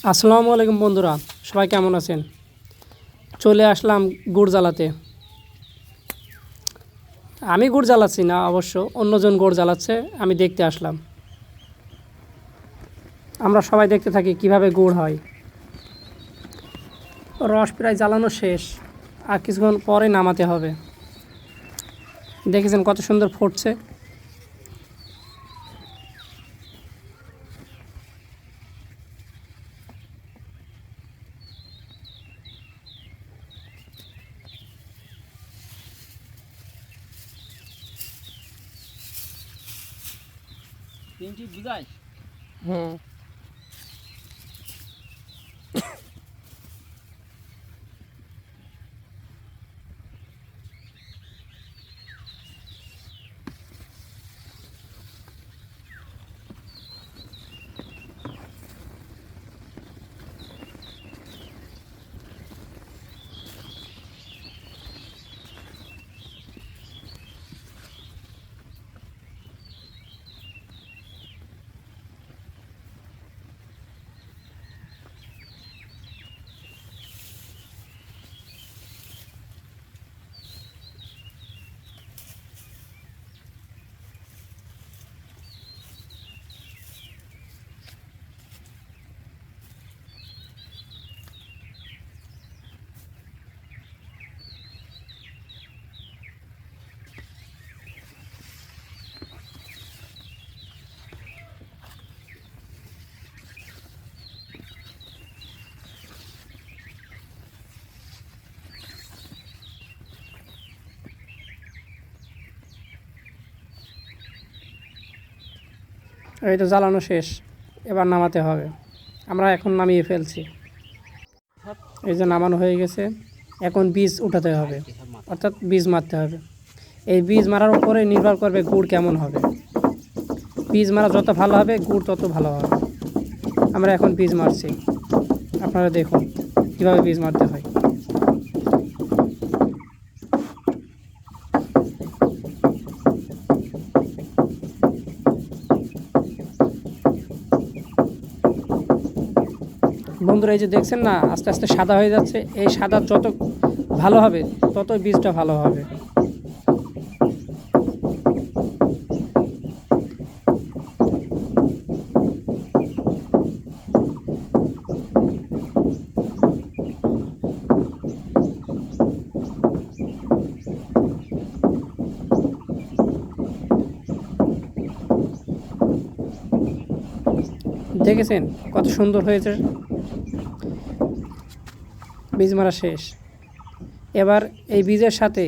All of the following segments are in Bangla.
আসসালামু আলাইকুম বন্ধুরা, সবাই কেমন আছেন? চলে আসলাম গুড় জ্বালাতে। আমি গুড় জ্বালাচ্ছি না, অবশ্য অন্যজন গুড় জ্বালাচ্ছে, আমি দেখতে আসলাম। আমরা সবাই দেখতে থাকি কিভাবে গুড় হয়। রস প্রায় জ্বালানো শেষ, আর কিছুক্ষণ পরে নামাতে হবে। দেখেছেন কত সুন্দর ফুটছে। হুম, এই তো জ্বালানো শেষ, এবার নামাতে হবে। আমরা এখন নামিয়ে ফেলছি। এই যে নামানো হয়ে গেছে, এখন বীজ উঠাতে হবে, অর্থাৎ বীজ মারতে হবে। এই বীজ মারার উপরে নির্ভর করবে গুড় কেমন হবে। বীজ মারা যত ভালো হবে, গুড় তত ভালো হবে। আমরা এখন বীজ মারছি, আপনারা দেখুন কীভাবে বীজ মারতে হয়। বন্ধুরা, এই যে দেখছেন না, আস্তে আস্তে সাদা হয়ে যাচ্ছে। এই সাদা যত ভালো হবে, তত বীজটা ভালো হবে। দেখেছেন কত সুন্দর হয়েছে। বীজ মারা শেষ। এবার এই বীজের সাথে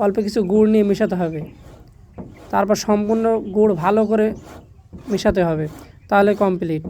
অল্প কিছু গুড় নিয়ে মেশাতে হবে। তারপর সম্পূর্ণ গুড় ভালো করে মেশাতে হবে, তাহলে কমপ্লিট।